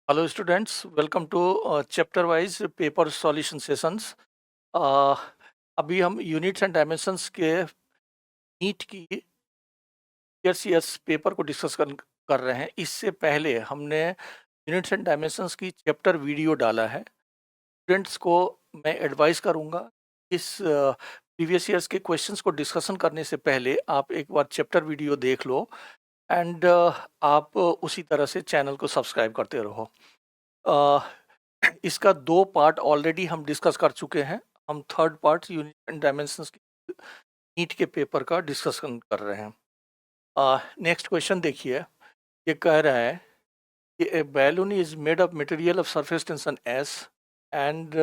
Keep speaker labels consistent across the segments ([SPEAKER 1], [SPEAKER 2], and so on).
[SPEAKER 1] Hello students, welcome to chapter wise paper solution sessions. अभी हम units and dimensions के NEET की years paper को डिस्कस कर रहे हैं। इससे पहले हमने यूनिट्स एंड डायमेंशंस की चैप्टर वीडियो डाला है। स्टूडेंट्स को मैं एडवाइस करूंगा, इस प्रीवियस ईयर्स के क्वेश्चंस को डिस्कशन करने से पहले आप एक बार चैप्टर वीडियो देख लो एंड आप उसी तरह से चैनल को सब्सक्राइब करते रहो। इसका 2 पार्ट ऑलरेडी हम डिस्कस कर चुके हैं। हम third part unit and dimensions NEET के पेपर का डिस्कशन कर रहे हैं। नेक्स्ट क्वेश्चन देखिए। ये कह रहा है कि a balloon is made of material of surface tension S and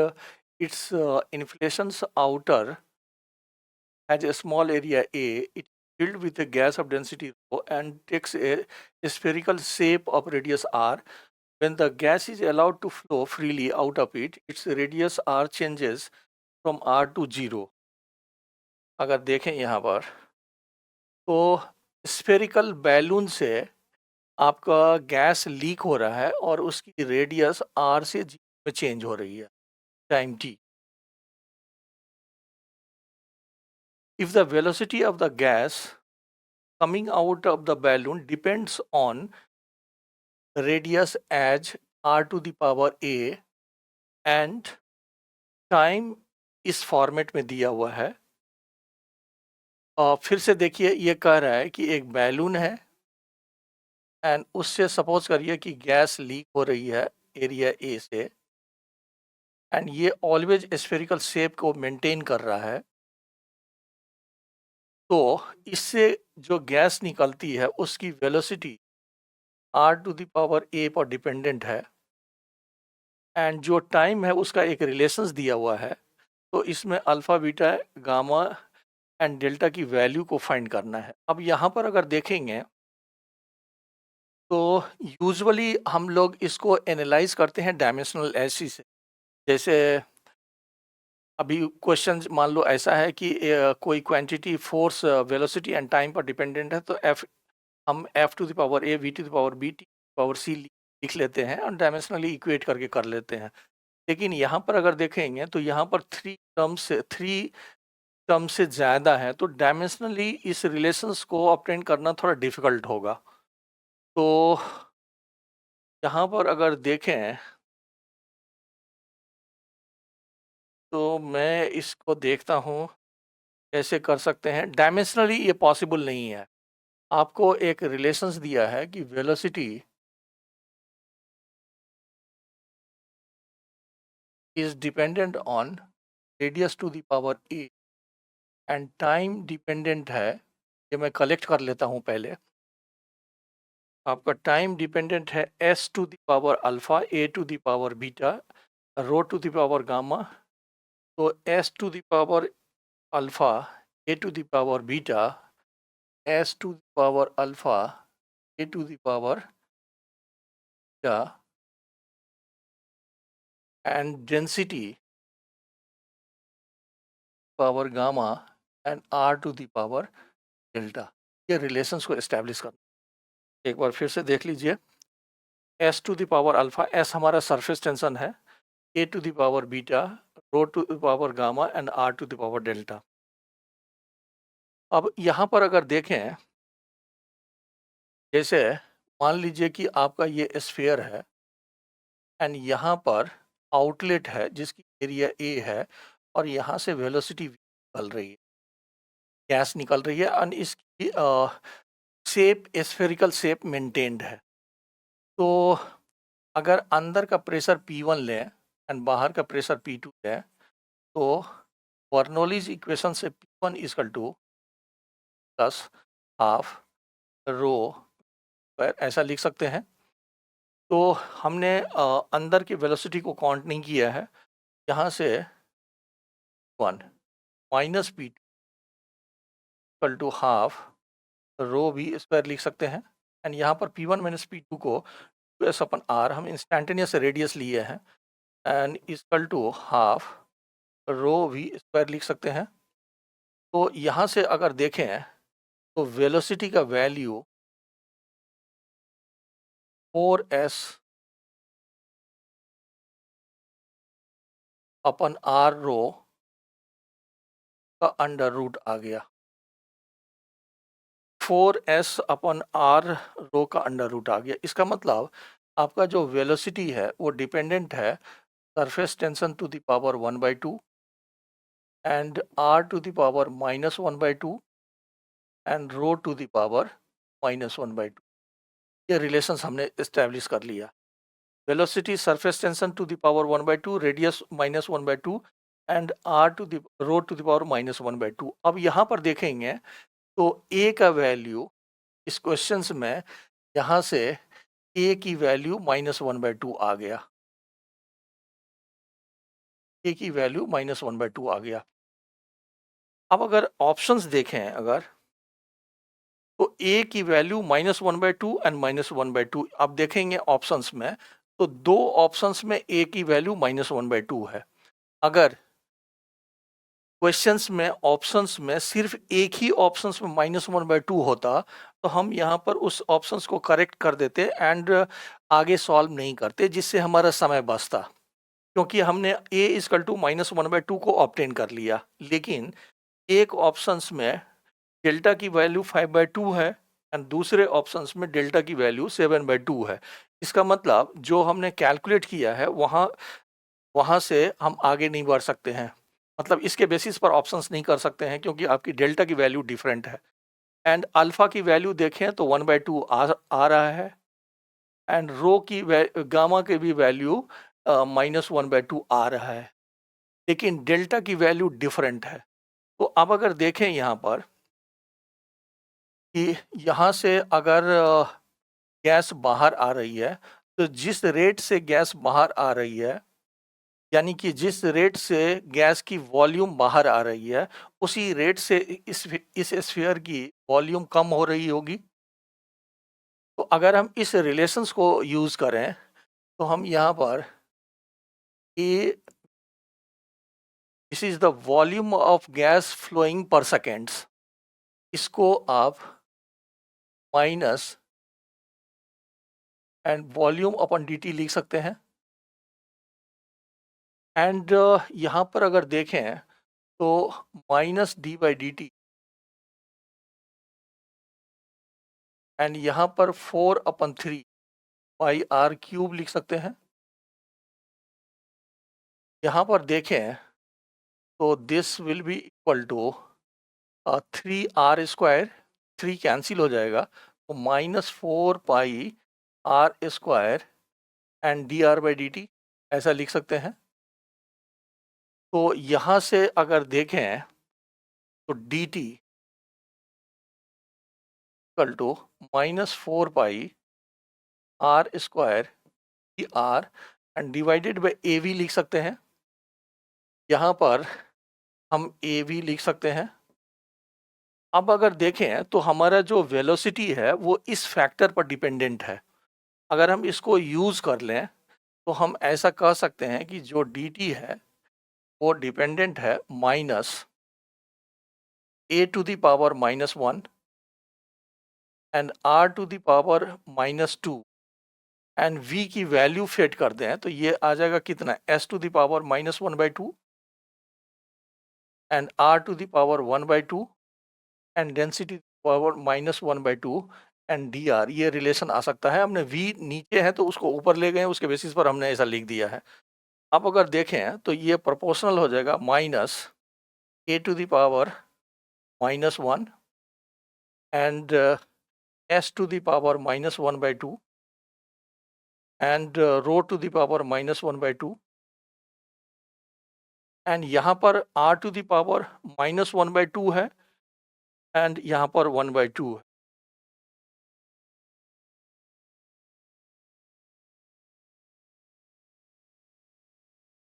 [SPEAKER 1] its inflations outer has a small area A. It is filled with a gas of density rho and takes a spherical shape of radius r. When the gas is allowed to flow freely out of it, its radius r changes from r to 0. अगर देखें यहाँ पर तो spherical balloon से आपका gas leak हो रहा है और उसकी रेडियस r से 0 में चेंज हो रही है time t. If the velocity of the gas coming out of the balloon depends on radius as r to the power a and time इस फॉर्मेट में दिया हुआ है। और फिर से देखिए, ये कह रहा है कि एक बैलून है एंड उससे सपोज करिए कि गैस लीक हो रही है एरिया ए से एंड ये ऑलवेज स्फेरिकल शेप को मेंटेन कर रहा है। तो इससे जो गैस निकलती है उसकी velocity r to the power a पर डिपेंडेंट है एंड जो टाइम है उसका एक रिलेशंस दिया हुआ है। तो इसमें alpha beta gamma and delta की वैल्यू को फाइंड करना है। अब यहाँ पर अगर देखेंगे तो यूजुअली हम लोग इसको एनालाइज करते हैं डायमेंशनल एसी से। जैसे अभी क्वेश्चन मान लो ऐसा है कि कोई quantity force velocity and time पर डिपेंडेंट है, तो हम F to the power A V to the power B T power C लिख लेते हैं और डायमेंशनली इक्वेट करके कर लेते हैं। लेकिन यहाँ पर अगर देखेंगे तो यहाँ पर थ्री टर्म से ज़्यादा है, तो डायमेंशनली इस रिलेशंस को ऑब्टेन करना थोड़ा डिफिकल्ट होगा। तो यहाँ पर अगर देखें तो मैं इसको देखता हूँ कैसे कर सकते हैं। डायमेंशनली ये पॉसिबल नहीं है। आपको एक रिलेशंस दिया है कि velocity is dependent on radius to the power A and time dependent है। ये मैं कलेक्ट कर लेता हूँ पहले। आपका टाइम डिपेंडेंट है S to the power alpha A to the power beta rho to the power gamma. तो S to the power alpha A to the power beta S to the power alpha A to the power beta and density power gamma and are to the power delta. ये relations को establish करना। एक बार फिर से देख लीजिए। S to the power alpha, S हमारा सरफेस टेंशन है, A to the power beta rho to the power gamma and are to the power delta. अब यहाँ पर अगर देखें, जैसे मान लीजिए कि आपका ये स्फीयर है एंड यहाँ पर आउटलेट है जिसकी एरिया ए है और यहाँ से वेलोसिटी निकल रही है, गैस निकल रही है और इसकी शेप स्फेरिकल शेप मेंटेन्ड है। तो अगर अंदर का प्रेशर P1 लें एंड बाहर का प्रेशर P2 लें तो बर्नौलीज इक्वेशन से P1 equal two plus half rho ऐसा लिख सकते हैं। तो हमने अंदर की वेलोसिटी को काउंट नहीं किया है। यहाँ से 1 minus P2 equal to half rho v square लिख सकते हैं एंड यहाँ पर P1 माइनस P2 को 2s अपन आर हम इंस्टेंटेनियस रेडियस लिए हैं and equal to half rho v square लिख सकते हैं। तो यहाँ से अगर देखें तो वेलोसिटी का वैल्यू 4s अपन आर रो का अंडर रूट आ गया, 4s अपन आर रो का अंडर रूट आ गया। इसका मतलब आपका जो वेलोसिटी है वो डिपेंडेंट है surface tension to the power 1/2 and are to the power -1/2 and rho to the power -1/2। ये रिलेशंस हमने इस्टेब्लिश कर लिया। Velocity surface tension to the power 1/2, radius -1/2 and are to the rho to the power -1/2। अब यहाँ पर देखेंगे तो ए का वैल्यू इस क्वेश्चंस में यहाँ से ए की वैल्यू -1/2 आ गया, ए की वैल्यू -1/2 आ गया। अब अगर ऑप्शंस देखें अगर, तो ए की वैल्यू -1/2 एंड -1/2। अब देखेंगे ऑप्शंस में तो दो ऑप्शंस में ए की वैल्यू -1/2 है। अगर क्वेश्चंस में ऑप्शंस में सिर्फ एक ही ऑप्शंस में -1/2 होता तो हम यहाँ पर उस ऑप्शंस को करेक्ट कर देते एंड आगे सॉल्व नहीं करते, जिससे हमारा समय बचता, क्योंकि हमने a इजकल टू -1/2 को ऑब्टेन कर लिया। लेकिन एक ऑप्शंस में डेल्टा की वैल्यू 5/2 है एंड दूसरे ऑप्शंस में डेल्टा की वैल्यू 7/2 है। इसका मतलब जो हमने कैलकुलेट किया है वहाँ वहाँ से हम आगे नहीं बढ़ सकते हैं, मतलब इसके बेसिस पर ऑप्शंस नहीं कर सकते हैं, क्योंकि आपकी डेल्टा की वैल्यू डिफरेंट है। एंड अल्फा की वैल्यू देखें तो 1/2 आ रहा है एंड रो की गामा की भी वैल्यू -1/2 आ रहा है, लेकिन डेल्टा की वैल्यू डिफरेंट है। तो अब अगर देखें यहाँ पर कि यहाँ से अगर गैस बाहर आ रही है तो जिस रेट से गैस बाहर आ रही है, यानी कि जिस रेट से गैस की वॉल्यूम बाहर आ रही है उसी रेट से इस स्फीयर की वॉल्यूम कम हो रही होगी। तो अगर हम इस रिलेशंस को यूज़ करें तो हम यहाँ पर a this is the volume of gas flowing per seconds, इसको आप minus and volume upon dt लिख सकते हैं। एंड यहाँ पर अगर देखें तो -d/dt एंड यहाँ पर 4/3 पाई r क्यूब लिख सकते हैं। यहाँ पर देखें तो this will be equal to 3r², 3 cancel हो जाएगा तो -4 पाई r² एंड dr/dt ऐसा लिख सकते हैं। तो यहाँ से अगर देखें तो dt equal to -4 pi r² r and divided by av लिख सकते हैं। यहाँ पर हम av लिख सकते हैं। अब अगर देखें तो हमारा जो वेलोसिटी है वो इस फैक्टर पर डिपेंडेंट है। अगर हम इसको यूज़ कर लें तो हम ऐसा कह सकते हैं कि जो dt है वो डिपेंडेंट है -a⁻1 and r⁻2 and v की वैल्यू सेट कर दें तो ये आ जाएगा कितना, s⁻1/2 and r⁻1/2 and density power -1/2 and dr। ये रिलेशन आ सकता है। हमने v नीचे है तो उसको ऊपर ले गए, उसके बेसिस पर हमने ऐसा लिख दिया है। अब अगर देखें तो ये प्रोपोर्शनल हो जाएगा -a⁻1 and s⁻1/2 and ρ⁻1/2 and यहाँ पर r⁻1/2 है एंड यहाँ पर 1/2 है।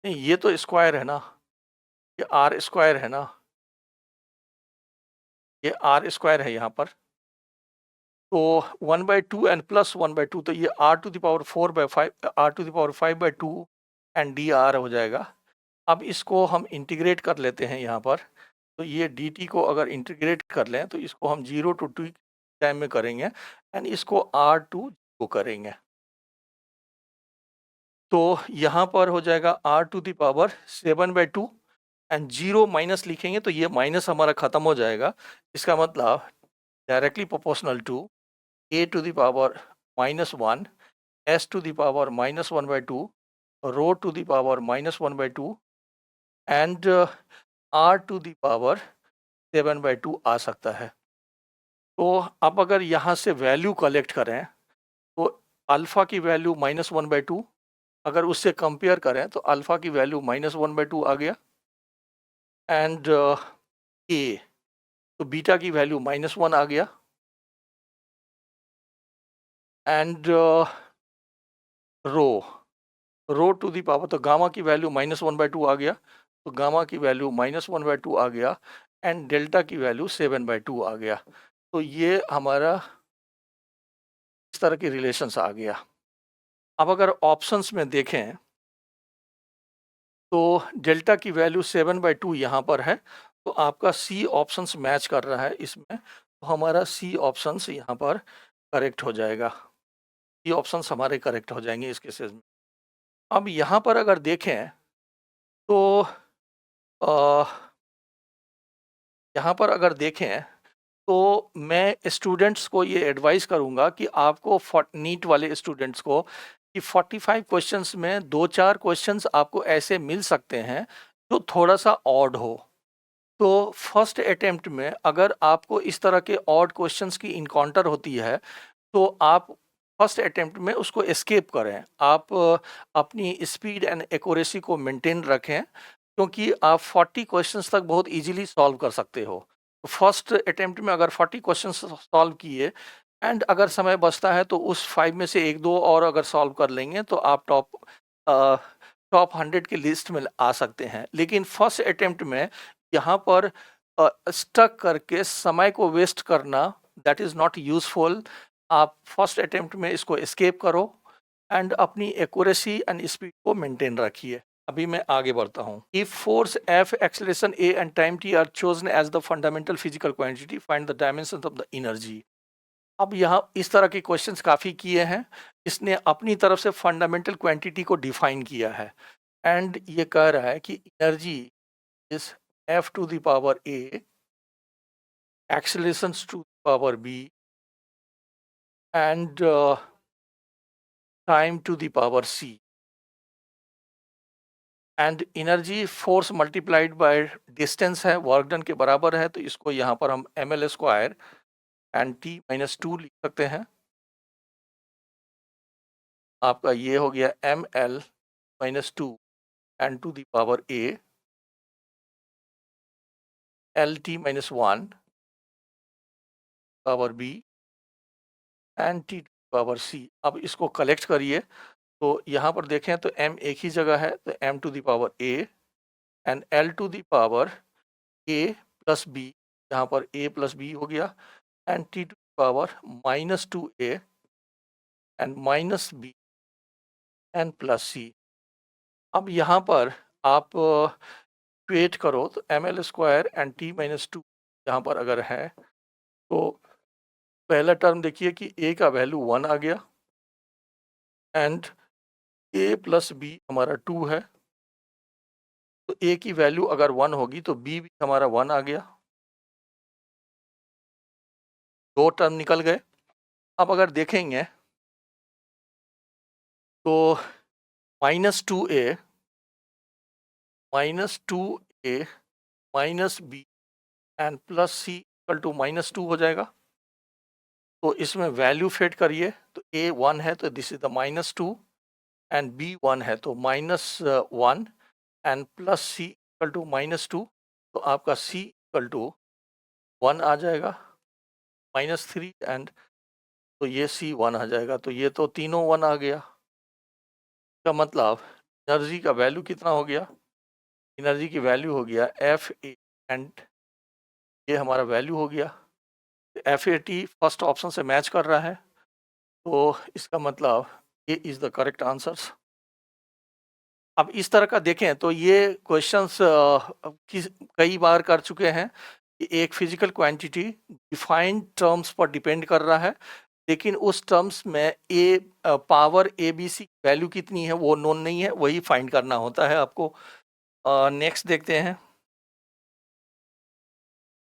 [SPEAKER 1] नहीं, ये तो स्क्वायर है ना, ये r² है ना, ये r² है यहाँ पर। तो 1/2 एंड प्लस 1/2 तो ये r⁻4/5 एंड dr हो जाएगा। अब इसको हम इंटीग्रेट कर लेते हैं यहाँ पर, तो ये dt को अगर इंटीग्रेट कर लें तो इसको हम 0 to t टाइम में करेंगे एंड इसको r2 को करेंगे। तो यहाँ पर हो जाएगा r to the power 7/2 and 0 minus लिखेंगे तो ये माइनस हमारा खत्म हो जाएगा। इसका मतलब directly proportional to a to the power -1 s to the power -1/2 rho to the power -1/2 and r to the power 7/2 आ सकता है। तो अब अगर यहाँ से वैल्यू कलेक्ट करें तो अल्फ़ा की वैल्यू -1/2, अगर उससे कंपेयर करें तो अल्फ़ा की वैल्यू -1/2 आ गया एंड ए तो बीटा की वैल्यू -1 आ गया and rho to the power तो गामा की वैल्यू -1/2 आ गया, तो गामा की वैल्यू -1/2 आ गया एंड डेल्टा की वैल्यू 7/2 आ गया। तो ये हमारा इस तरह के रिलेशंस आ गया। अब अगर ऑप्शंस में देखें तो डेल्टा की वैल्यू 7/2 यहाँ पर है, तो आपका सी ऑप्शंस मैच कर रहा है इसमें, तो हमारा सी ऑप्शंस यहाँ पर करेक्ट हो जाएगा। सी ऑप्शंस हमारे करेक्ट हो जाएंगे इस केसेस में। अब यहाँ पर अगर देखें तो यहाँ पर अगर देखें तो मैं स्टूडेंट्स को ये एडवाइस करूँगा कि आपको नीट वाले स्टूडेंट्स को कि 45 क्वेश्चंस में 2-4 क्वेश्चंस आपको ऐसे मिल सकते हैं जो थोड़ा सा ऑड हो। तो फर्स्ट अटेम्प्ट में अगर आपको इस तरह के ऑड क्वेश्चंस की इनकाउंटर होती है तो आप फर्स्ट अटेम्प्ट में उसको एस्केप करें। आप अपनी स्पीड एंड एक्यूरेसी को मेंटेन रखें क्योंकि आप 40 क्वेश्चंस तक बहुत इजीली सॉल्व कर सकते हो। फर्स्ट अटेम्प्ट में अगर 40 क्वेश्चंस सॉल्व किए एंड अगर समय बचता है तो उस 5 में से 1-2 और अगर सॉल्व कर लेंगे तो आप टॉप 100 की लिस्ट में आ सकते हैं। लेकिन फर्स्ट अटेम्प्ट में यहाँ पर स्टक करके समय को वेस्ट करना दैट इज़ नॉट यूजफुल। आप फर्स्ट अटेम्प्ट में इसको एस्केप करो एंड अपनी एक्यूरेसी एंड स्पीड को मेंटेन रखिए। अभी मैं आगे बढ़ता हूँ। If force F, acceleration A and time T are chosen as the fundamental physical quantity, find the dimensions of the energy. अब यहाँ इस तरह के क्वेश्चंस काफ़ी किए हैं। इसने अपनी तरफ से फंडामेंटल क्वांटिटी को डिफाइन किया है एंड ये कह रहा है कि energy is F to the power A, acceleration to the power B and time to the power C and energy force multiplied by distance है, वर्क डन के बराबर है, तो इसको यहाँ पर हम ml² एंड T-2 लिख सकते हैं। आपका ये हो गया ml-2 and to the power A LT-1 power B and T power C। अब इसको कलेक्ट करिए तो यहाँ पर देखें तो m एक ही जगह है, तो m to the power A and L to the power A plus B, यहाँ पर A प्लस B हो गया and T to the power -2A and -B and plus C। अब यहाँ पर आप क्रिएट करो तो ml² एंड T-2 यहाँ पर अगर है तो पहला टर्म देखिए कि A का वैल्यू 1 आ गया एंड A प्लस B हमारा 2 है, तो A की वैल्यू अगर 1 होगी तो B भी हमारा 1 आ गया, 2 टर्म निकल गए। अब अगर देखेंगे तो -2A -B and plus C equal to -2 हो जाएगा। तो इसमें वैल्यू फेड करिए तो A 1 है तो this is the -2 and B 1 है तो -1 and plus C equal to -2, तो आपका C इक्वल टू 1 आ जाएगा, -3 एंड तो ये C 1 आ जाएगा, तो ये तो तीनों 1 आ गया। का मतलब एनर्जी का वैल्यू कितना हो गया, एनर्जी की वैल्यू हो गया FA एंड ये हमारा वैल्यू हो गया। FAT फर्स्ट ऑप्शन से मैच कर रहा है, तो इसका मतलब ये इज़ द करेक्ट आंसर्स। अब इस तरह का देखें तो ये क्वेश्चंस कई बार कर चुके हैं कि एक फिजिकल क्वांटिटी डिफाइंड टर्म्स पर डिपेंड कर रहा है, लेकिन उस टर्म्स में A power A B C value कितनी है वो नोन नहीं है, वही फाइंड करना होता है आपको। नेक्स्ट देखते हैं।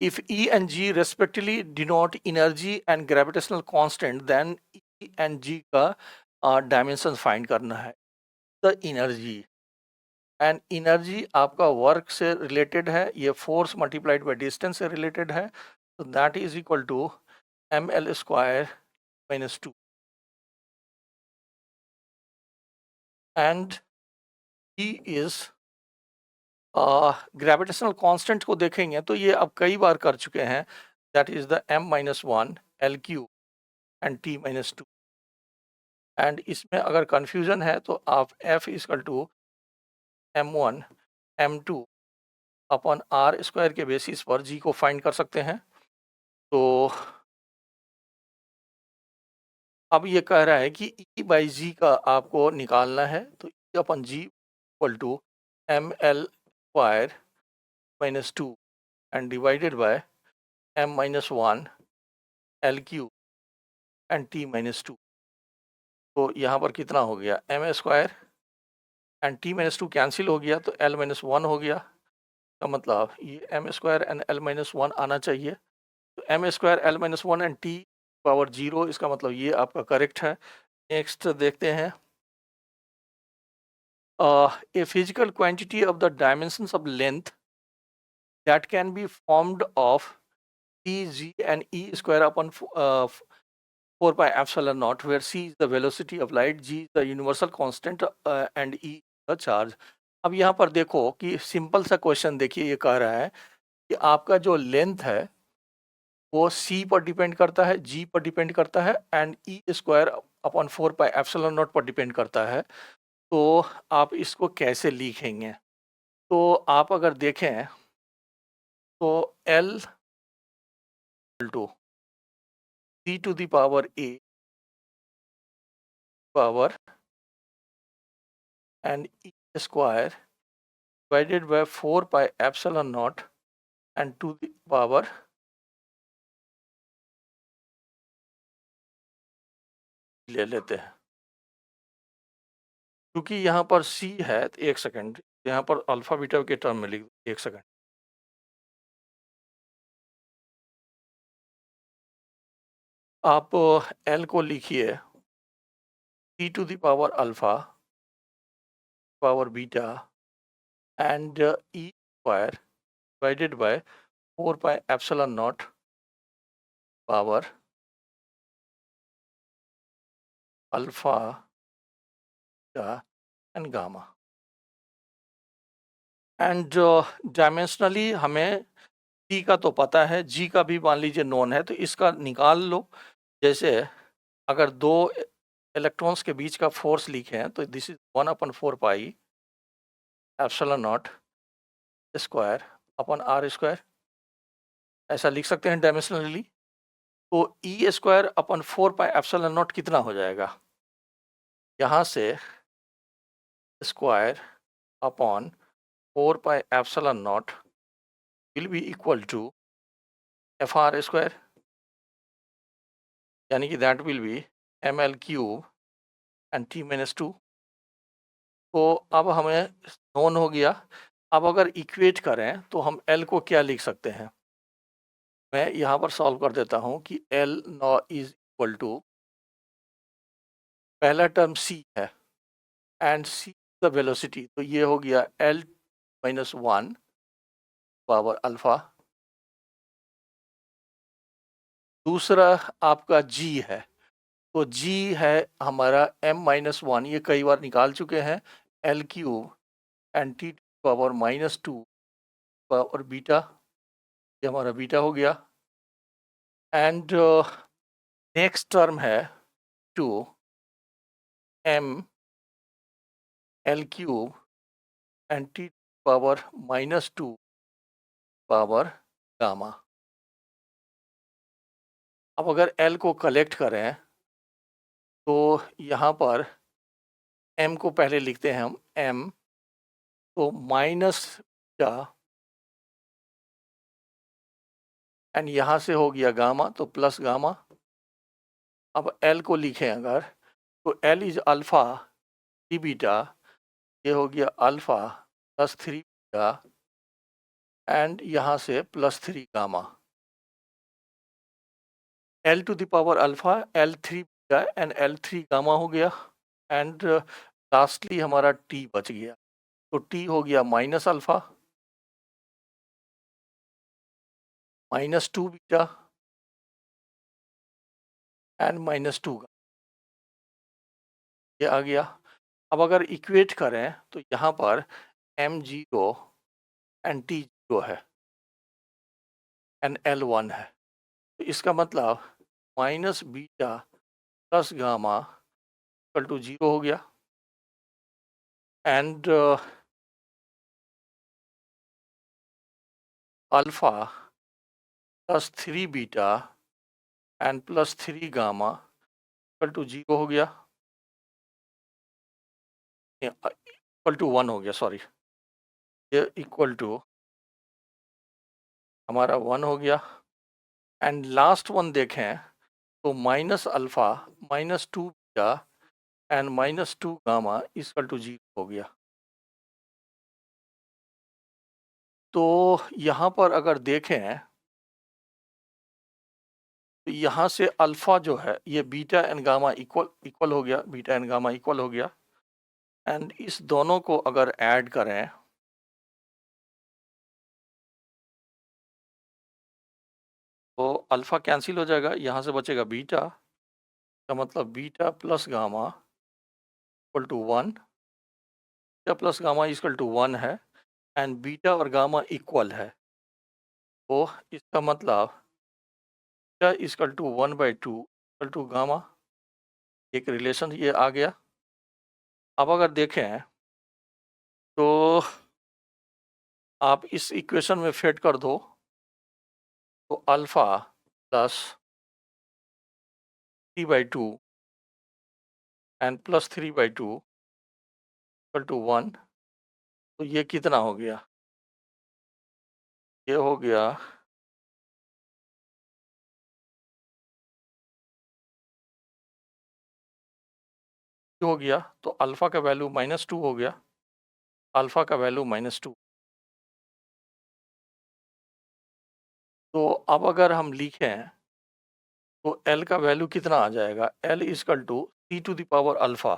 [SPEAKER 1] If E and G respectively denote energy and gravitational constant, then E and G का डायमेंशन फाइंड करना है। द एनर्जी एंड एनर्जी आपका वर्क से रिलेटेड है, ये फोर्स मल्टीप्लाइड बाय डिस्टेंस से रिलेटेड है, तो that is equal to ml square -2 and E is gravitational constant को देखेंगे तो ये अब कई बार कर चुके हैं, that is the m-1 L³ and T-2 and इसमें अगर कंफ्यूजन है तो आप F equal to m1 m2 upon r square के बेसिस पर g को फाइंड कर सकते हैं। तो अब ये कह रहा है कि E बाई जी का आपको निकालना है, तो E upon G equal to ml square -2 and divided by m-1 L³ and T-2। तो यहाँ पर कितना हो गया, m square and T-2 cancel हो गया, तो L-1 हो गया। का मतलब ये m स्क्वायर एंड L-1 आना चाहिए, तो m square L-1 and T power 0, इसका मतलब ये आपका करेक्ट है। नेक्स्ट देखते हैं। A physical quantity of the dimensions of length that can be formed of T, G and E square upon 4 pi epsilon naught, where C is the velocity of light, G is the universal constant and E the charge। अब यहाँ पर देखो कि simple सा question देखिए, ये कह रहा है कि आपका जो लेंथ है वो C पर डिपेंड करता है, G पर डिपेंड करता है and E square upon 4 pi epsilon not पर डिपेंड करता है। तो आप इसको कैसे लिखेंगे? तो आप अगर देखें तो L to C to the power A power and E square divided by 4 pi epsilon not and to the power ले लेते हैं, क्योंकि यहाँ पर C है। तो एक सेकंड, यहाँ पर अल्फा बीटा के टर्म में लिख दो, एक सेकंड। आप L को लिखिए C to the power alpha power beta and E square divided by 4 pi epsilon naught power alpha beta and gamma। And dimensionally हमें T का तो पता है, G का भी मान लीजिए नोन है, तो इसका निकाल लो। जैसे अगर दो इलेक्ट्रॉन्स के बीच का फोर्स लिखे हैं तो this is 1/4 pi epsilon nought square upon r square, ऐसा लिख सकते हैं डायमेंशनली। तो E square upon 4 pi epsilon nought कितना हो जाएगा, यहाँ से square upon 4 pi epsilon nought will be equal to FR square, यानी कि that will B ml³ and T-2। तो अब हमें नोन हो गया। अब अगर इक्वेट करें तो हम L को क्या लिख सकते हैं, मैं यहाँ पर सॉल्व कर देता हूँ कि L नॉ इज इक्वल टू, पहला टर्म C है एंड C द वेलोसिटी, तो ये हो गया L-1 पावर अल्फा। दूसरा आपका G है, तो G है हमारा m-1, ये कई बार निकाल चुके हैं, L³ and T power -2 power beta, ये हमारा बीटा हो गया। एंड नेक्स्ट टर्म है 2 m L³ and T power -2 power gamma. अब अगर L को कलेक्ट करें तो यहाँ पर m को पहले लिखते हैं हम m, तो माइनस का एंड यहाँ से हो गया गामा, तो प्लस गामा अब एल को लिखें अगर, तो L is alpha three beta, ये हो गया alpha plus three beta and यहाँ से plus three gamma, L to the power alpha L three beta and L three gamma हो गया, एंड लास्टली हमारा टी बच गया, तो टी हो गया minus alpha minus two beta and minus to, ये आ गया। अब अगर इक्वेट करें तो यहाँ पर M zero and T zero है एंड एल वन है, तो इसका मतलब minus beta plus gamma equal to zero हो गया, and alpha plus three beta and plus three gamma equal to zero हो गया, इक्वल टू वन हो गया, सॉरी, ये इक्वल टू हमारा वन हो गया, एंड लास्ट वन देखें तो minus alpha minus two beta and minus two gamma equal to zero हो गया। तो यहाँ पर अगर देखें तो यहाँ से अल्फा जो है ये beta and gamma equal equal हो गया, बीटा एंड गामा इक्वल हो गया, एंड इस दोनों को अगर ऐड करें तो अल्फा कैंसिल हो जाएगा, यहाँ से बचेगा बीटा, का मतलब beta plus gamma equal to one, beta plus gamma equal to one है, एंड बीटा और गामा इक्वल है, तो इसका मतलब beta equal to one by two equal to gamma, एक रिलेशन ये आ गया। अब अगर देखें तो आप इस इक्वेशन में फिट कर दो, तो alpha plus three by two and plus three by two equal to one, तो ये कितना हो गया, ये हो गया हो गया, तो अल्फा का वैल्यू माइनस टू हो गया, अल्फा का वैल्यू माइनस टू। तो अब अगर हम लिखें तो एल का वैल्यू कितना आ जाएगा, L equal to C to the power alpha,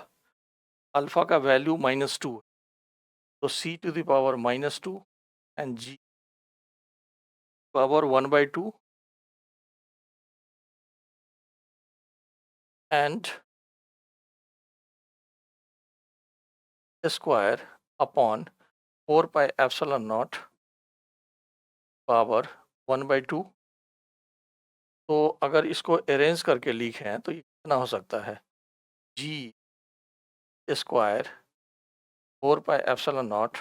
[SPEAKER 1] alpha का वैल्यू माइनस टू, तो C to the power minus two and G power one by two and square upon four pi epsilon naught power one by two. तो अगर इसको arrange करके लिखें तो ये कितना हो सकता है, G square four pi epsilon not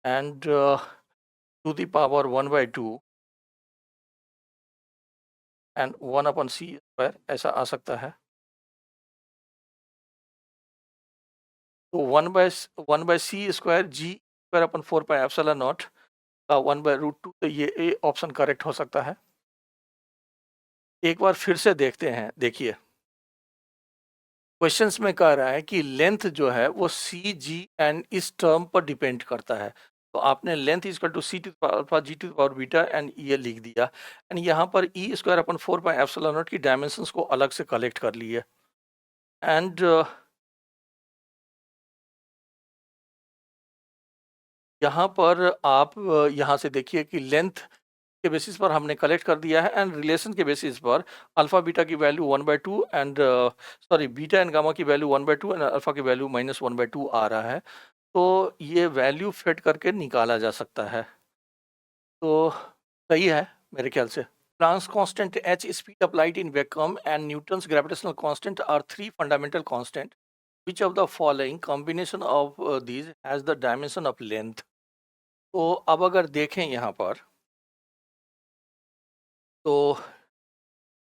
[SPEAKER 1] and to the power one by two and one upon C square, ऐसा आ सकता है। तो one by C square G square upon four pi epsilon naught का वन बाय रूट टू, तो ये A option correct हो सकता है। एक बार फिर से देखते हैं, देखिए क्वेश्चंस में कह रहा है कि लेंथ जो है वो सी जी एंड इस टर्म पर डिपेंड करता है, तो आपने length is to C to power G to power beta and ये लिख दिया, एंड यहाँ पर E square upon four pi epsilon naught की डायमेंशंस को अलग से कलेक्ट कर लिए, एंड यहाँ पर आप यहाँ से देखिए कि लेंथ के बेसिस पर हमने कलेक्ट कर दिया है, एंड रिलेशन के बेसिस पर अल्फा बीटा की value one by two and sorry beta and gamma की value one by two and alpha की value minus one by two आ रहा है, तो ये वैल्यू फिट करके निकाला जा सकता है, तो सही है मेरे ख्याल से। Planck's constant h, speed of light in vacuum, and Newton's gravitational constant are three fundamental constants. Which of the following combination of these has the dimension of length? तो अब अगर देखें यहाँ पर तो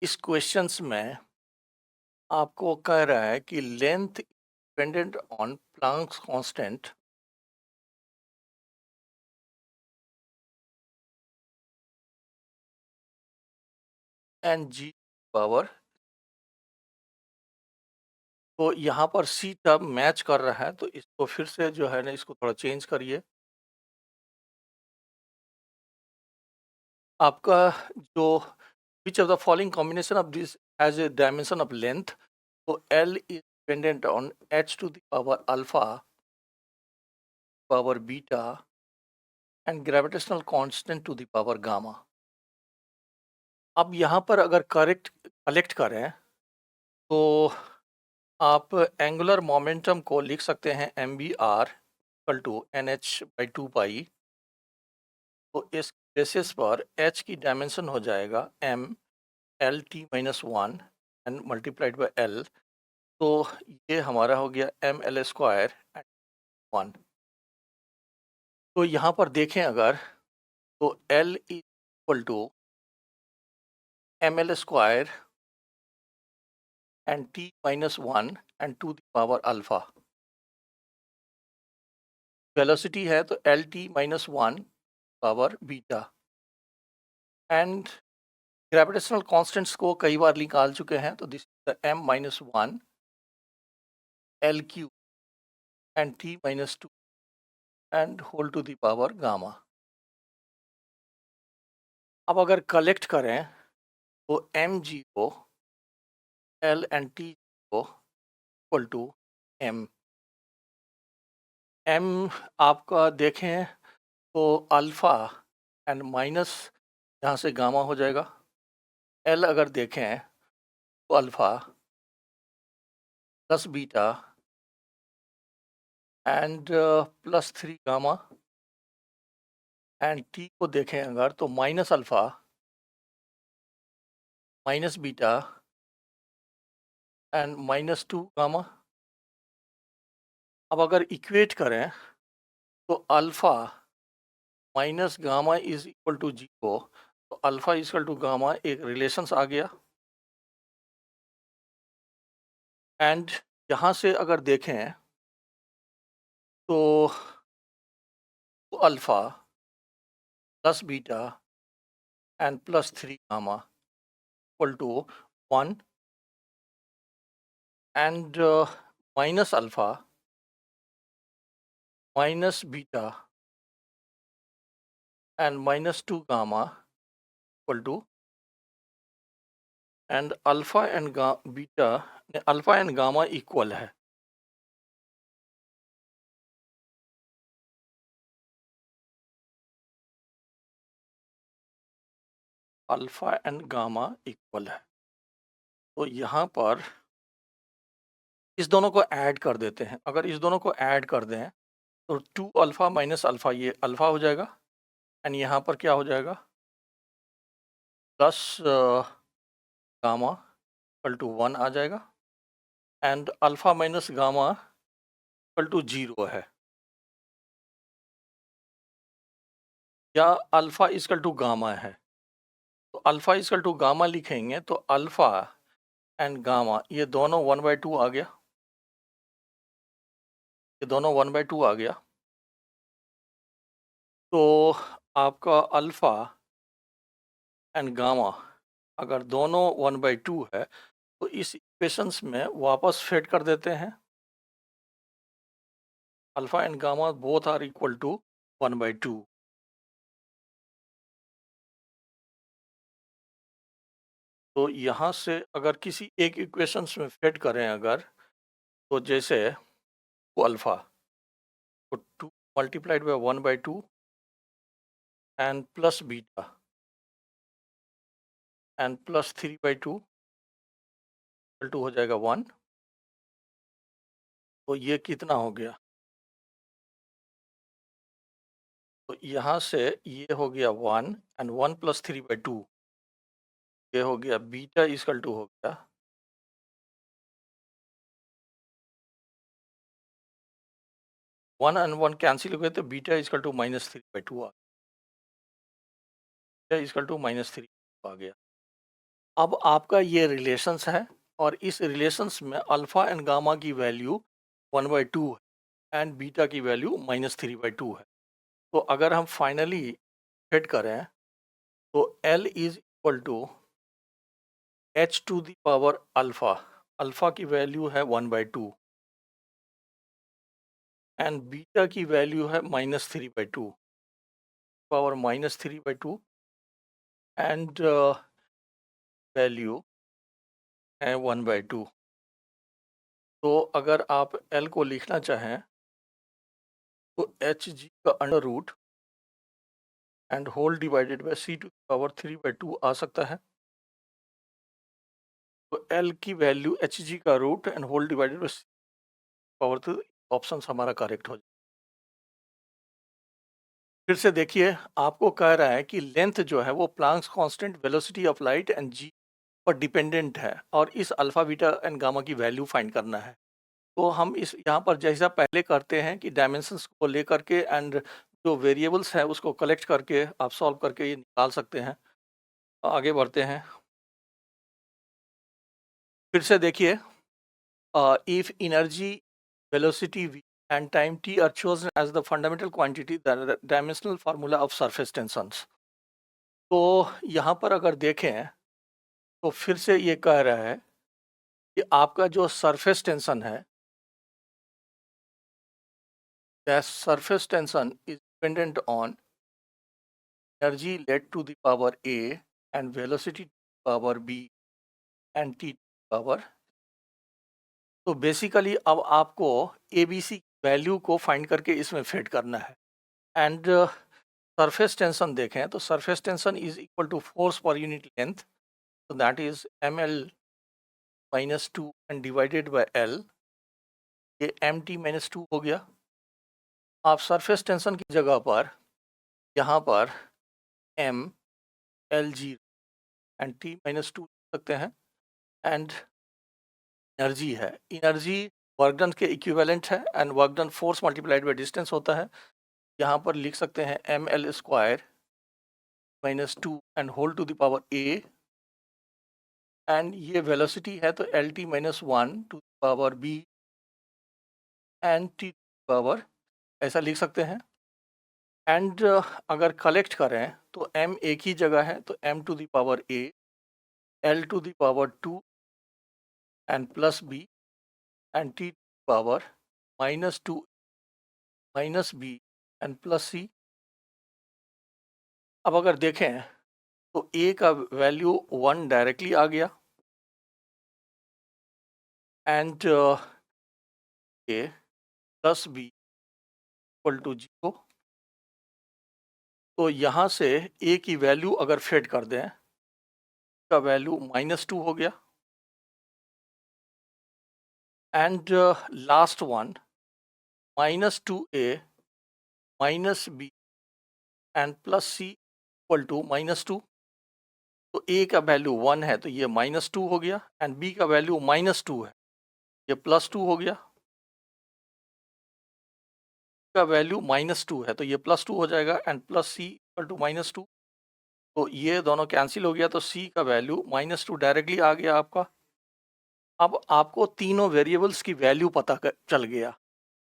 [SPEAKER 1] इस क्वेश्चंस में आपको कह रहा है कि length dependent on Planck's constant and G power, तो यहाँ पर सी टर्म मैच कर रहा है, तो इसको फिर से जो है ना इसको थोड़ा चेंज करिए। आपका जो which of the following combination of this has a dimension of length, तो L is dependent on h to the power alpha, power beta and gravitational constant to the power gamma. अब यहाँ पर अगर collect करें तो आप angular momentum को लिख सकते हैं mvr इक्वल टू nh/2 पाई। तो इस बेसिस पर h की डायमेंशन हो जाएगा m L t-1 and multiplied by L। तो ये हमारा हो गया ml² एंड 1। तो यहाँ पर देखें अगर, तो L equal to ml² and t-1 and to the power alpha. Velocity है तो Lt-1 power beta, and gravitational constants को कई बार निकाल चुके हैं, तो this is the m-1 L³ and t-2 and whole to the power gamma. अब अगर कलेक्ट करें तो m0 L and t0 equal to m। m आपका देखें तो अल्फा एंड माइनस यहाँ से गामा हो जाएगा। L अगर देखें तो alpha plus beta and +3 gamma, and t को देखें अगर तो minus alpha minus beta and -2 gamma. अब अगर इक्वेट करें तो alpha minus gamma is equal to 0, तो alpha is equal to gamma एक रिलेशंस आ गया। एंड यहाँ से अगर देखें तो alpha plus beta and +3 gamma equal to 1, and minus alpha minus beta and -2 gamma equal to, and alpha and beta alpha and gamma equal है। Alpha and gamma equal है। तो यहाँ पर इस दोनों को ऐड कर देते हैं। अगर इस दोनों को ऐड कर दें तो 2 अल्फा माइनस अल्फा ये अल्फा हो जाएगा, एंड यहाँ पर क्या हो जाएगा प्लस गामा इक्वल टू 1 आ जाएगा, and alpha minus gamma equal to 0 है, या अल्फा इक्वल टू गामा है। तो अल्फा इक्वल टू गामा लिखेंगे तो अल्फा एंड गामा ये दोनों 1/2 आ गया, ये दोनों 1/2 आ गया। तो आपका अल्फा एंड गामा अगर दोनों 1/2 है तो इस इक्वेशंस में वापस फिट कर देते हैं। Alpha and gamma both are equal to 1/2। तो यहाँ से अगर किसी एक इक्वेशंस में फिट करें अगर, तो जैसे वो अल्फा तो 2 multiplied by 1/2 and plus beta and +3/2 equal to हो जाएगा 1। तो ये कितना हो गया, तो यहाँ से ये हो गया 1, एंड 1 + 3/2 ये हो गया बीटा इक्वल टू हो गया 1 एंड 1 कैंसिल हो गए, तो बीटा इक्वल टू -3/2 -3 आ गया। अब आपका ये रिलेशंस है, और इस रिलेशंस में अल्फा एंड गामा की वैल्यू 1/2 है एंड बीटा की वैल्यू -3/2 है। तो अगर हम फाइनली फिट करें तो L is equal to h to the power alpha alpha की वैल्यू है 1/2 एंड बीटा की वैल्यू है -3/2, पावर -3/2 एंड वैल्यू है 1/2। तो अगर आप एल को लिखना चाहें तो एच जी का under root and whole divided by C to power 3/2 आ सकता है। तो एल की वैल्यू एच जी का root and whole divided by C power 2, option हमारा करेक्ट हो जाए। फिर से देखिए, आपको कह रहा है कि लेंथ जो है वो Planck's constant, velocity of light and G पर डिपेंडेंट है और इस अल्फा बीटा एंड गामा की वैल्यू फाइंड करना है। तो हम इस यहाँ पर जैसा पहले करते हैं कि डायमेंशंस को लेकर के एंड जो वेरिएबल्स है उसको कलेक्ट करके आप सॉल्व करके ये निकाल सकते हैं। आगे बढ़ते हैं। फिर से देखिए, if energy, velocity v and time t are chosen as the fundamental quantity, the dimensional formula of surface tensions। तो यहाँ पर अगर देखें तो फिर से ये कह रहा है कि आपका जो सरफेस टेंशन है, that surface tension is dependent on energy led to the power a and velocity to the power b and t to the power। तो बेसिकली अब आपको ए बी सी वैल्यू को फाइंड करके इसमें फिट करना है। And surface tension देखें तो surface tension is equal to force पर यूनिट लेंथ, तो that is ml-2 and divided by l, ये mt-2 हो गया। आप सरफेस टेंशन की जगह पर यहाँ पर m lg एंड t-2 लिख सकते हैं। एंड एनर्जी है, एनर्जी वर्क डन के इक्विवेलेंट है and work done force multiplied by distance होता है। यहाँ पर लिख सकते हैं ml² -2 and whole to the power a, and ये वेलोसिटी है तो LT-1 to the power b and t power, ऐसा लिख सकते हैं। एंड अगर कलेक्ट करें तो m एक ही जगह है तो m to the power a, l to the power 2 and plus b and t power -2 -b and plus c। अब अगर देखें तो a का वैल्यू 1 डायरेक्टली आ गया and a plus b equal to 0। तो यहाँ से a की वैल्यू अगर फिट कर दें, का वैल्यू -2 हो गया and last one -2a -b and plus c equal to -2। तो a का वैल्यू 1 है तो ये -2 हो गया एंड b का वैल्यू -2 है, ये +2 हो गया। का वैल्यू -2 है तो ये +2 हो जाएगा and plus C equal to -2। तो ये दोनों कैंसिल हो गया तो c का वैल्यू -2 डायरेक्टली आ गया आपका। अब आपको तीनों वेरिएबल्स की वैल्यू पता चल गया।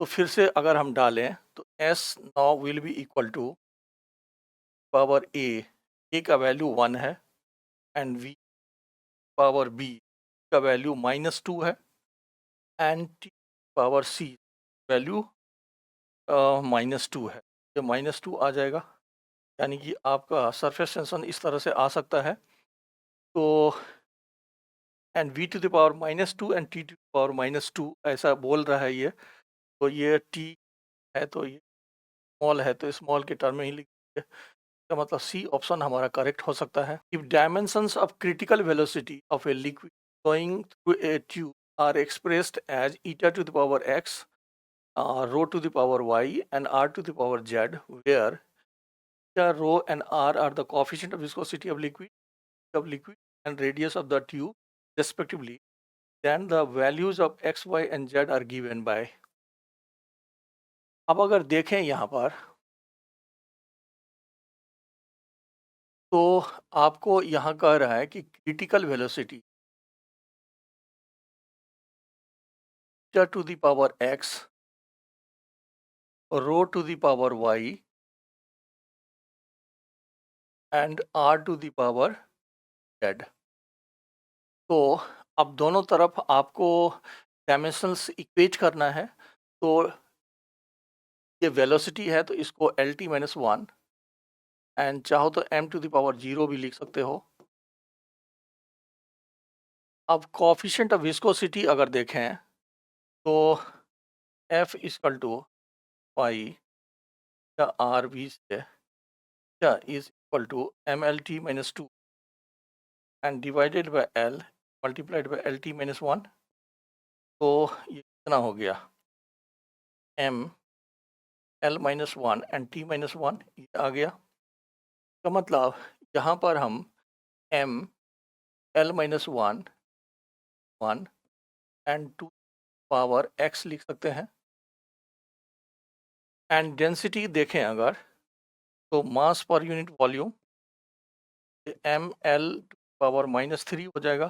[SPEAKER 1] तो फिर से अगर हम डालें तो s now will be equal to power a का वैल्यू 1 है एंड v पावर b का वैल्यू -2 है and t power c value -2 है। ये -2 आ जाएगा, यानी कि आपका सरफेस टेंशन इस तरह से आ सकता है। तो and v to the power -2 and t to the power -2 ऐसा बोल रहा है ये। तो ये t है तो ये स्मॉल है तो स्मॉल के टर्म में ही लिखिए। इसका मतलब सी ऑप्शन हमारा करेक्ट हो सकता है। If dimensions of critical velocity of a liquid going through a tube are expressed as eta to the power x, rho to the power y and r to the power z, where eta, rho and r are the coefficient of viscosity of liquid and radius of the tube respectively, then the values of x, y and z are given by। अब अगर देखें यहाँ पर तो आपको यहाँ कह रहा है कि critical velocity eta to the power x, rho to the power y and r to the power z। तो अब दोनों तरफ आपको डायमेंशंस इक्वेट करना है, तो ये वेलोसिटी है तो इसको L T minus one, and चाहो तो m टू द पावर 0 भी लिख सकते हो। अब कोफिशिएंट ऑफ विस्कोसिटी अगर देखें तो F इक्वल टू पाई या आर वी से या is equal to M L T minus two and divided by L multiplied by L T minus one. तो ये कितना हो गया, M L minus one and T minus one, ये आ गया। तो मतलब यहाँ पर हम M L minus one one and to power x लिख सकते हैं। एंड डेंसिटी देखें अगर, तो mass per unit volume M L power minus three हो जाएगा।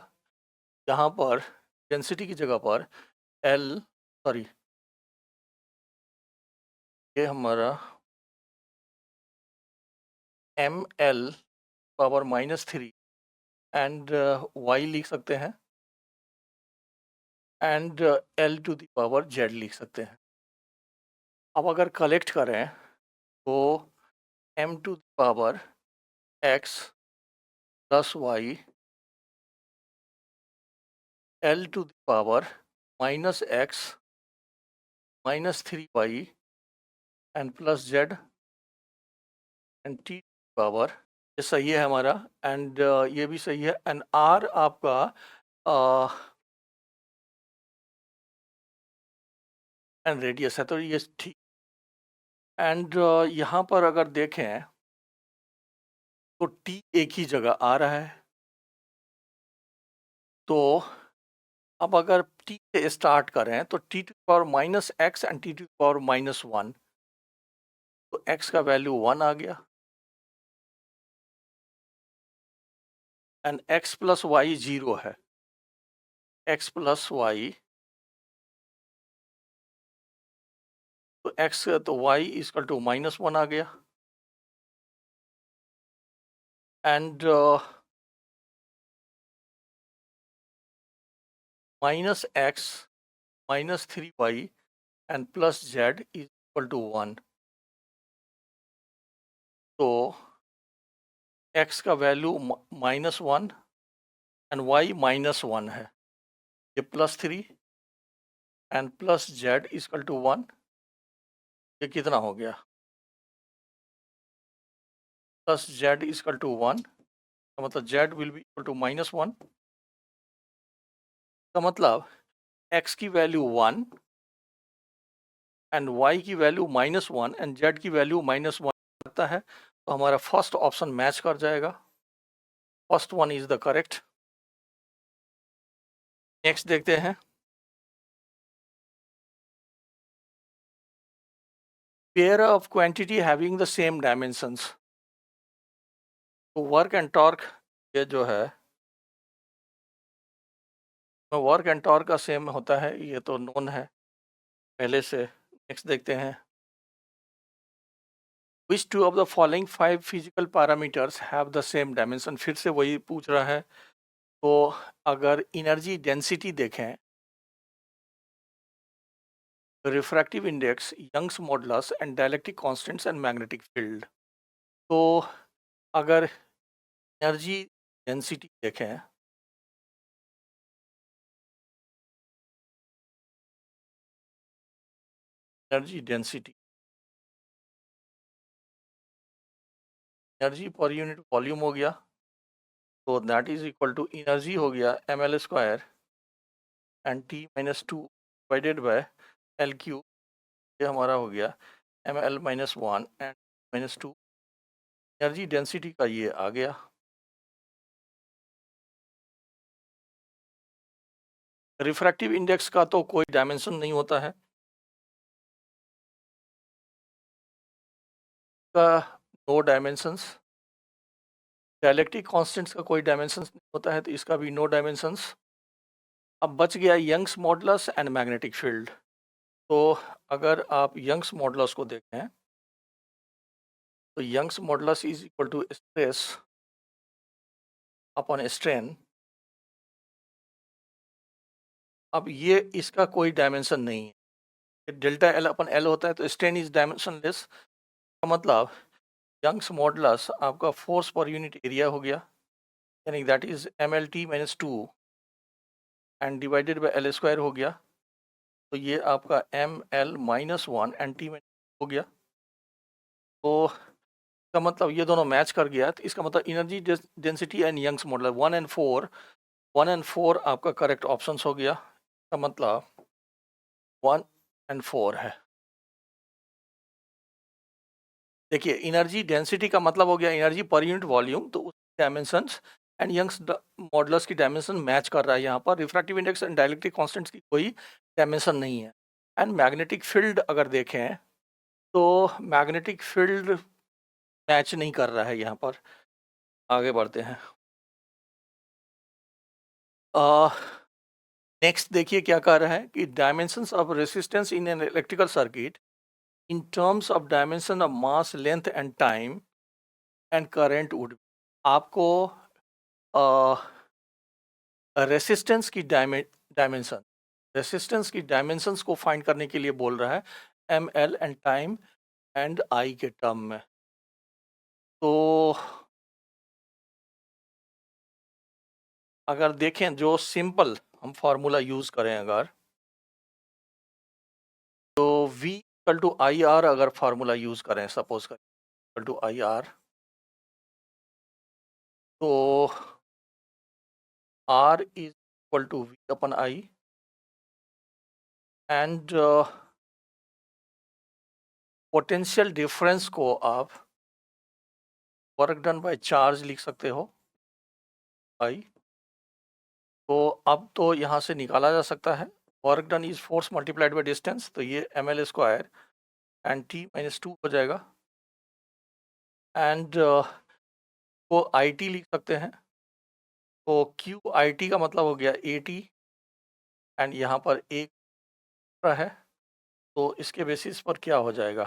[SPEAKER 1] यहाँ पर डेंसिटी की जगह पर एल, सॉरी ये हमारा M L power minus three and y लिख सकते हैं, and L to the power z लिख सकते हैं। अब अगर कलेक्ट करें तो M to the power x plus y, L to the power minus x minus three Y and plus z and T power, ये सही है हमारा। एंड ये भी सही है। एंड आर आपका एंड रेडियस है, तो ये ठीक। एंड यहाँ पर अगर देखें तो टी एक ही जगह आ रहा है। तो अब अगर टी से स्टार्ट करें तो T to power minus X and T to power minus one, तो एक्स का वैल्यू वन आ गया and X plus Y zero है। एक्स प्लस वाई, तो एक्स तो Y equal to minus one आ गया। And minus x minus three Y and plus Z is equal to one. तो एक्स का value minus one and Y minus one है, ये plus three and plus z equal to one. ये कितना हो गया, plus z equal to one, का मतलब z will be equal to minus one. का मतलब एक्स की वैल्यू वन एंड वाई की value minus one and z की वैल्यू माइनस वन लगता है, तो हमारा फर्स्ट ऑप्शन मैच कर जाएगा। First one is the correct. Next देखते हैं, pair of quantity having the same dimensions. तो वर्क एंड टॉर्क, ये जो है वर्क एंड टॉर्क का सेम होता है, ये तो नोन है पहले से। नेक्स्ट देखते हैं, which two of the following five physical parameters have the same dimension. फिर से वही पूछ रहा है। तो अगर एनर्जी डेंसिटी देखें, refractive index, Young's modulus and dielectric constants and magnetic field. तो अगर एनर्जी डेंसिटी देखें, energy density, energy per unit volume हो गया, तो that is equal to energy हो गया M L square and T minus two divided by L cube, ये हमारा हो गया M L minus one and minus two. Energy density का ये आ गया। रिफ्रैक्टिव इंडेक्स का तो कोई डायमेंशन नहीं होता है, का नो डायमेंशंस। डायलेक्ट्रिक कांस्टेंट्स का कोई डायमेंशंस नहीं होता है, तो इसका भी नो डायमेंशंस। अब बच गया Young's modulus and magnetic field. तो अगर आप यंग्स मॉडुलस को देखें, तो Young's modulus is equal to stress upon strain अब ये इसका कोई डायमेंशन नहीं है, डेल्टा एल अपन एल होता है तो स्ट्रेन इज डायमेंशनलेस का मतलब यंग्स मॉडुलस आपका फोर्स पर यूनिट एरिया हो गया, यानी that is M L T minus two and divided by L square हो गया, तो ये आपका M L minus one and T हो गया। तो इसका मतलब ये दोनों मैच कर गया, तो इसका मतलब energy density and Young's modulus 1 और 4 आपका करेक्ट ऑप्शंस हो गया, इसका मतलब 1 और 4 है। देखिए एनर्जी डेंसिटी का मतलब हो गया एनर्जी पर यूनिट वॉल्यूम, तो उसकी डायमेंशंस एंड यंग्स मॉडुलस की डायमेंशन मैच कर रहा है। यहाँ पर refractive index and dielectric constants की कोई डायमेंशन नहीं है। एंड मैग्नेटिक फील्ड अगर देखें तो मैग्नेटिक फील्ड मैच नहीं कर रहा है। यहाँ पर आगे बढ़ते हैं। नेक्स्ट देखिए क्या कह रहा है कि dimensions of resistance in an electrical circuit in terms of dimension of mass length and time and current would, आपको रेसिस्टेंस की डायमेंशन रेसिस्टेंस की डायमेंशंस को फाइंड करने के लिए बोल रहा है M L and time and I के टर्म में। तो अगर देखें जो सिंपल हम फार्मूला यूज करें अगर, तो V equal to I R अगर फार्मूला यूज करें, सपोज करें इक्वल टू आई आर, तो R is equal to V upon I and potential difference को आप वर्क डन बाय चार्ज लिख सकते हो आई। तो अब तो यहाँ से निकाला जा सकता है work done is force multiplied by distance, तो ये M L square and T minus two हो जाएगा एंड को आई टी लिख सकते हैं, तो क्यू आई टी का मतलब हो गया ए टी एंड यहाँ पर एक है, तो इसके बेसिस पर क्या हो जाएगा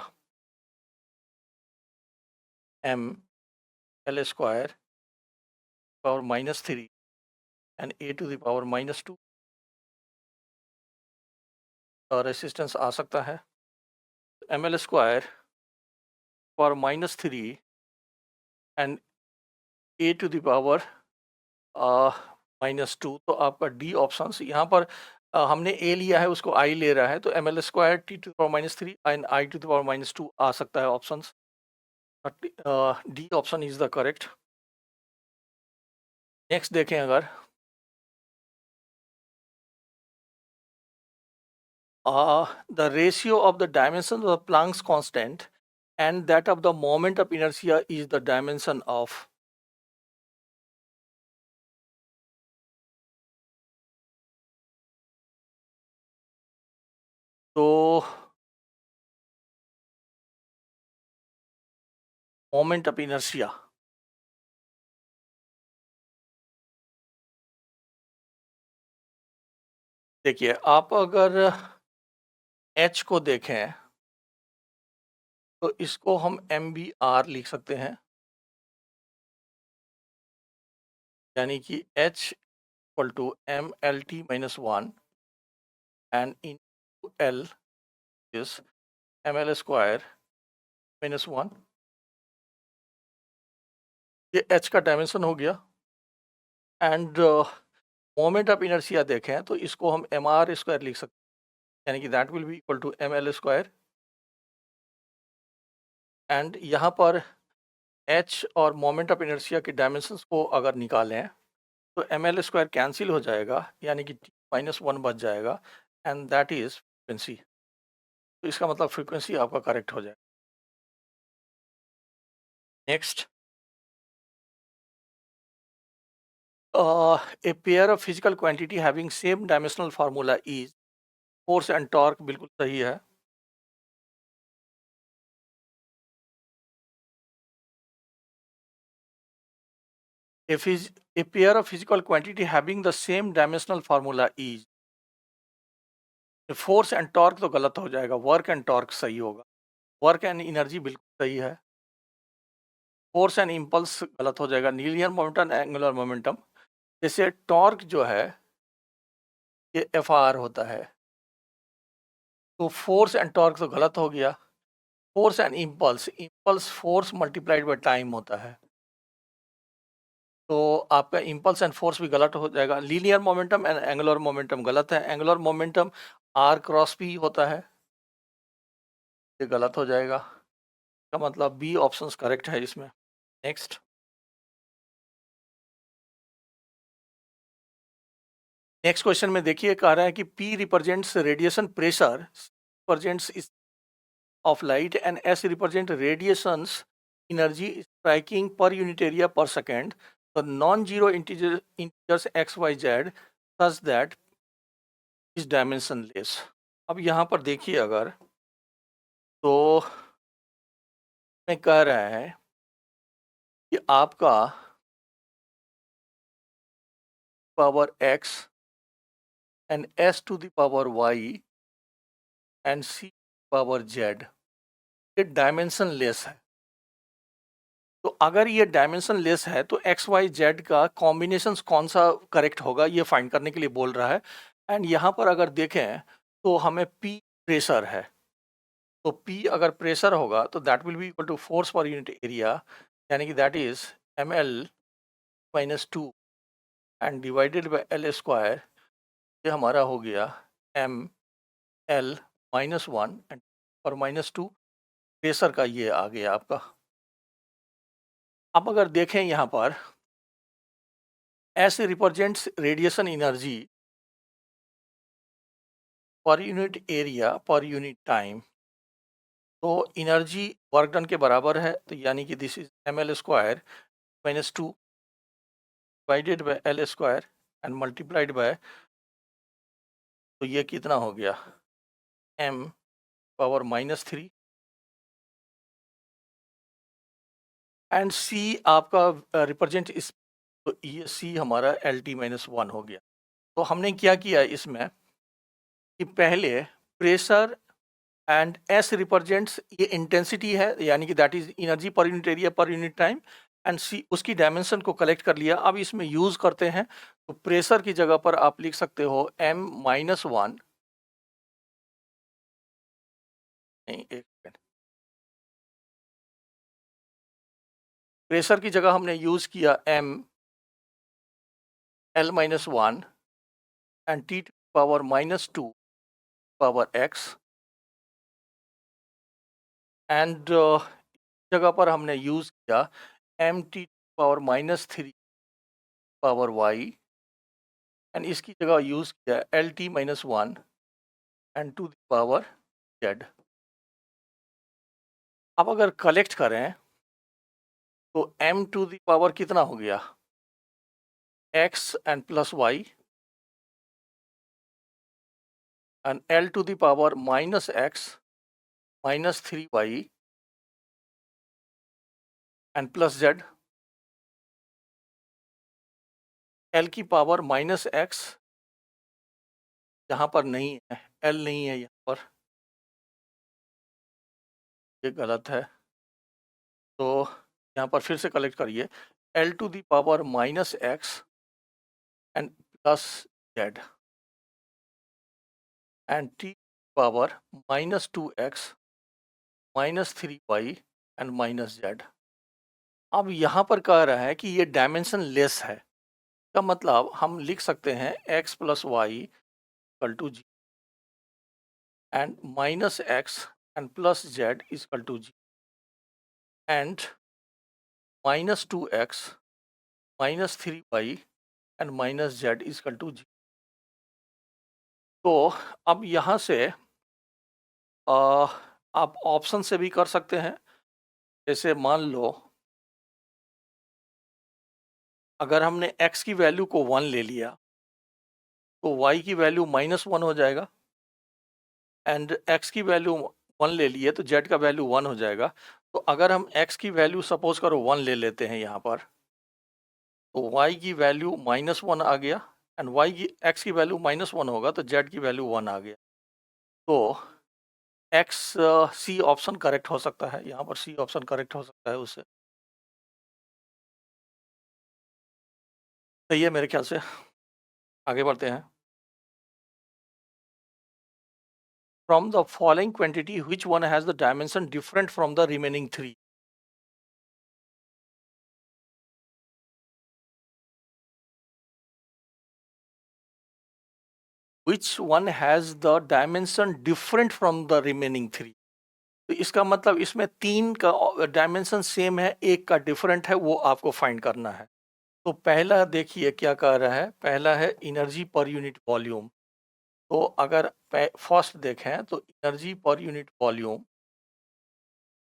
[SPEAKER 1] M L square power minus three and A to the power minus two, और रेसिस्टेंस आ सकता है M L square power minus three and A to the power minus two. तो आपका डी ऑप्शन यहाँ पर हमने ए लिया है, उसको आई ले रहा है, तो M L square T to power minus three and I to power minus two आ सकता है option. D option is the correct. Next देखें अगर the ratio of the dimensions of Planck's constant and that of the moment of inertia is the dimension of, तो moment of inertia, देखिए आप अगर h को देखें तो इसको हम एम बी आर लिख सकते हैं, यानी कि h equal to M L T minus one and in L is M L square minus one. ये h का डायमेंशन हो गया एंड मोमेंट ऑफ इनर्शिया देखें तो इसको हम एम आर स्क्वायर लिख सकते हैं, यानी कि that will be equal to M L square and यहाँ पर h और मोमेंट ऑफ इनर्शिया के डायमेंशंस को अगर निकालें तो एम एल स्क्वायर कैंसिल हो जाएगा, यानी कि t माइनस वन बच जाएगा एंड दैट इज फ्रिक्वेंसी। तो इसका मतलब फ्रिक्वेंसी आपका करेक्ट हो जाएगा। Next, a pair of physical quantity having same dimensional formula is force and torque, बिल्कुल सही है। A pair of physical quantity having the same dimensional formula is, force and torque तो गलत हो जाएगा, वर्क एंड टॉर्क सही होगा। Work and energy बिल्कुल सही है। फोर्स एंड इम्पल्स गलत हो जाएगा। लीनियर मोमेंटम एंगुलर मोमेंटम, जैसे टॉर्क जो है ये FR होता है। तो फोर्स एंड टॉर्क तो गलत हो गया। Force and impulse, impulse force multiplied by time होता है। तो आपका इम्पल्स एंड फोर्स भी गलत हो जाएगा। Linear momentum and angular momentum गलत है। Angular momentum R cross P होता है, ये गलत हो जाएगा। का मतलब बी ऑप्शंस करेक्ट है इसमें। नेक्स्ट नेक्स्ट क्वेश्चन में देखिए, कह रहा है कि P represents radiation pressure, represents of light and S represent radiations energy striking per unit area per second. The non-zero integers x, y, z such that is dimensionless. अब यहाँ पर देखिए, अगर तो मैं कह रहा है कि आपका power x and s to the power y and c power z ये डायमेंशनलेस है। तो अगर ये डायमेंशनलेस है तो एक्स वाई जेड का कॉम्बिनेशन कौन सा करेक्ट होगा, ये फाइंड करने के लिए बोल रहा है। एंड यहाँ पर अगर देखें तो हमें पी प्रेशर है, तो पी अगर प्रेशर होगा तो that will be equal to force पर यूनिट एरिया, यानी कि that is ml-2 and divided by L square. ये हमारा हो गया ml-1 एंड और -2 प्रेशर का ये आ गया आपका। अब अगर देखें यहाँ पर S represents radiation energy पर unit area per unit time, तो एनर्जी वर्क डन के बराबर है, तो यानी कि this is ml² -2 divided by L² and multiplied by, तो ये कितना हो गया m पावर -3 एंड c आपका रिप्रेजेंट इस, तो ये c हमारा LT-1 हो गया। तो हमने क्या किया इसमें कि पहले प्रेशर एंड एस रिप्रेजेंट्स ये इंटेंसिटी है, यानी कि that is energy per unit area per unit time, and C उसकी डायमेंशन को कलेक्ट कर लिया। अब इसमें यूज करते हैं, तो प्रेशर की जगह पर आप लिख सकते हो m-1, नहीं एक सेकेंड, प्रेशर की जगह हमने यूज किया ml-1 and t power -2 power x, and जगह पर हमने यूज किया mt power -3 power y, and इसकी जगह यूज किया LT-1 and to the power z। अब अगर कलेक्ट करें तो m टू द पावर कितना हो गया x and plus y, and l to the power -x -3y and plus z, l की पावर -x यहाँ पर नहीं है, l नहीं है यहाँ पर, ये गलत है। तो यहाँ पर फिर से कलेक्ट करिए, l to the power -x and plus z and t power -2x -3y and -z। अब यहाँ पर कह रहा है कि ये डायमेंशन लेस है, का मतलब हम लिख सकते हैं x plus Y equal to G and -x and plus z equal to G and -2x -3y and -z equal to G. तो अब यहाँ से आप ऑप्शन से भी कर सकते हैं। जैसे मान लो अगर हमने x की वैल्यू को 1 ले लिया तो y की वैल्यू -1 हो जाएगा, एंड x की वैल्यू 1 ले लिए तो z का वैल्यू 1 हो जाएगा। तो अगर हम x की वैल्यू सपोज करो 1 ले लेते हैं यहाँ पर, तो y की वैल्यू -1 आ गया, एंड y की x की वैल्यू -1 होगा तो z की वैल्यू 1 आ गया। तो x सी ऑप्शन करेक्ट हो सकता है, यहाँ पर सी ऑप्शन करेक्ट हो सकता है उससे। सही है मेरे ख्याल से, आगे बढ़ते हैं। from the following quantity which one has the dimension different from the remaining three? Which one has the dimension different from the remaining three? तो इसका मतलब इसमें तीन का डायमेंशन सेम है, एक का डिफरेंट है, वो आपको फाइंड करना है। तो पहला देखिए क्या कह रहा है, पहला है एनर्जी पर यूनिट वॉल्यूम। तो अगर फर्स्ट देखें तो एनर्जी पर यूनिट वॉल्यूम,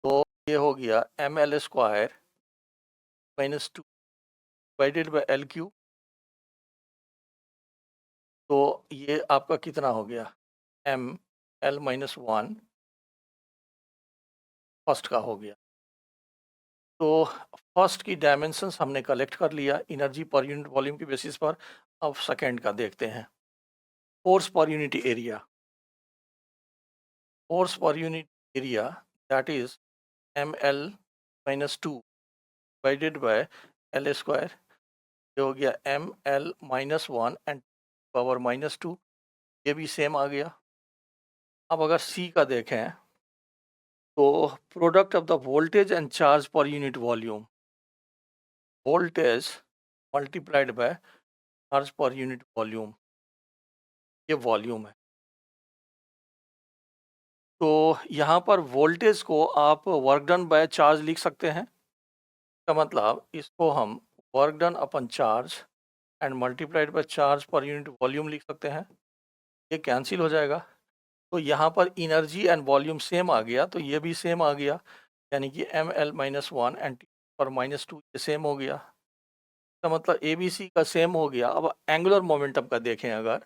[SPEAKER 1] तो ये हो गया ml² minus 2 divided by L3। तो ये आपका कितना हो गया, ml-1 फर्स्ट का हो गया। तो फर्स्ट की डायमेंशंस हमने कलेक्ट कर लिया एनर्जी पर यूनिट वॉल्यूम की बेसिस पर। अब सेकंड का देखते हैं, फोर्स पर यूनिट एरिया। फोर्स पर unit area that is ml-2 divided by L²। ये हो गया ml-1 एंड पावर -2, ये भी सेम आ गया। अब अगर सी का देखें तो product of the voltage and charge पर unit volume, voltage multiplied by charge पर यूनिट वॉल्यूम, ये वॉल्यूम है। तो यहाँ पर वोल्टेज को आप वर्क डन बाय चार्ज लिख सकते हैं। का मतलब इसको हम work done upon charge and multiplied by charge पर यूनिट वॉल्यूम लिख सकते हैं। ये कैंसिल हो जाएगा, तो यहाँ पर एनर्जी एंड वॉल्यूम सेम आ गया, तो ये भी सेम आ गया, यानी कि ml-1 एंड T⁻², ये सेम हो गया। तो मतलब ABC का सेम हो गया। अब एंगुलर मोमेंटम का देखें अगर,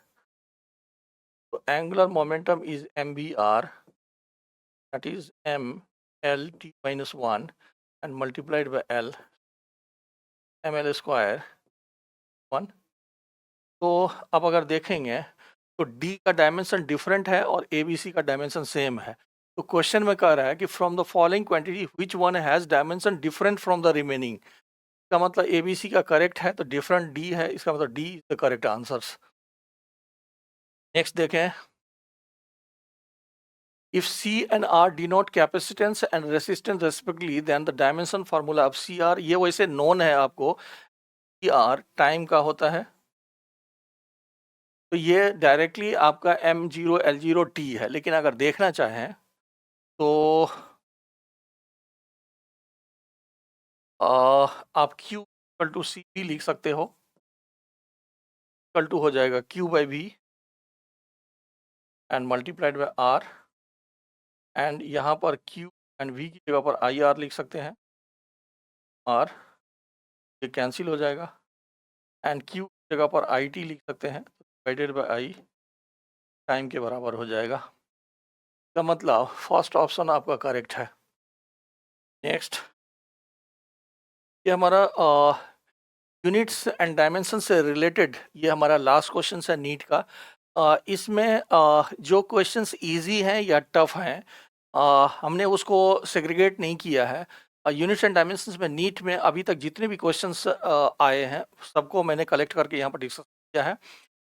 [SPEAKER 1] तो angular momentum is mvr, that is ml-T⁻1 and multiplied by L ml²। 1। तो अब अगर देखेंगे तो D का डायमेंशन डिफरेंट है और ABC का डायमेंशन सेम है। तो क्वेश्चन में कह रहा है कि from the following quantity which one has dimension different from the remaining. इसका मतलब ABC का करेक्ट है, तो डिफरेंट D है, इसका मतलब D is the correct answers. Next देखें, if C and R denote capacitance and resistance respectively, then the dimension formula of CR, ये वैसे नोन है आपको, CR टाइम का होता है, तो ये डायरेक्टली आपका m0L0T है। लेकिन अगर देखना चाहें तो आप Q इक्वल टू सी भी लिख सकते हो, इक्वल टू हो जाएगा Q/V and multiplied by R, and यहाँ पर Q एंड V की जगह पर IR लिख सकते हैं, R ये कैंसिल हो जाएगा, एंड Q की जगह पर IT लिख सकते हैं, डिवाइडेड बाय I टाइम के बराबर हो जाएगा। इसका मतलब फर्स्ट ऑप्शन आपका करेक्ट है। नेक्स्ट, ये हमारा यूनिट्स एंड डायमेंशन से रिलेटेड ये हमारा लास्ट क्वेश्चन है नीट का। इसमें जो क्वेश्चंस इजी हैं या टफ हैं, हमने उसको सेग्रीगेट नहीं किया है। यूनिट्स एंड डायमेंशंस में नीट में अभी तक जितने भी क्वेश्चंस आए हैं सबको मैंने कलेक्ट करके यहाँ पर डिस्कस किया है,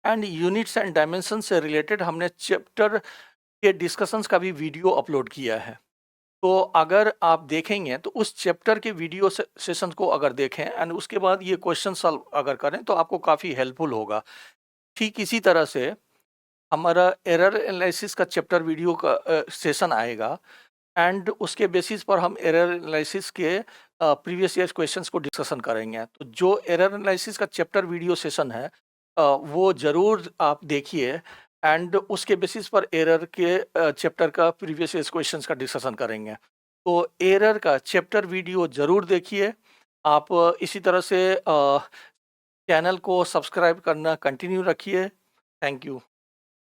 [SPEAKER 1] एंड यूनिट्स एंड डायमेंशन से रिलेटेड हमने चैप्टर के डिस्कशंस का भी वीडियो अपलोड किया है। तो अगर आप देखेंगे तो उस चैप्टर के वीडियो सेशन को अगर देखें एंड उसके बाद ये क्वेश्चन सॉल्व अगर करें तो आपको काफ़ी हेल्पफुल होगा। ठीक इसी तरह से हमारा एरर एनालिसिस का चैप्टर वीडियो का सेशन आएगा, एंड उसके बेसिस पर हम एरर एनालिसिस के प्रीवियस ईयर क्वेश्चंस को डिस्कशन करेंगे। तो जो एरर एनालिसिस का चैप्टर वीडियो सेशन है वो ज़रूर आप देखिए, एंड उसके बेसिस पर एरर के चैप्टर का प्रीवियस ईयर क्वेश्चंस का डिस्कशन करेंगे। तो एरर का चैप्टर वीडियो ज़रूर देखिए। आप इसी तरह से चैनल को सब्सक्राइब करना कंटिन्यू रखिए। Thank you.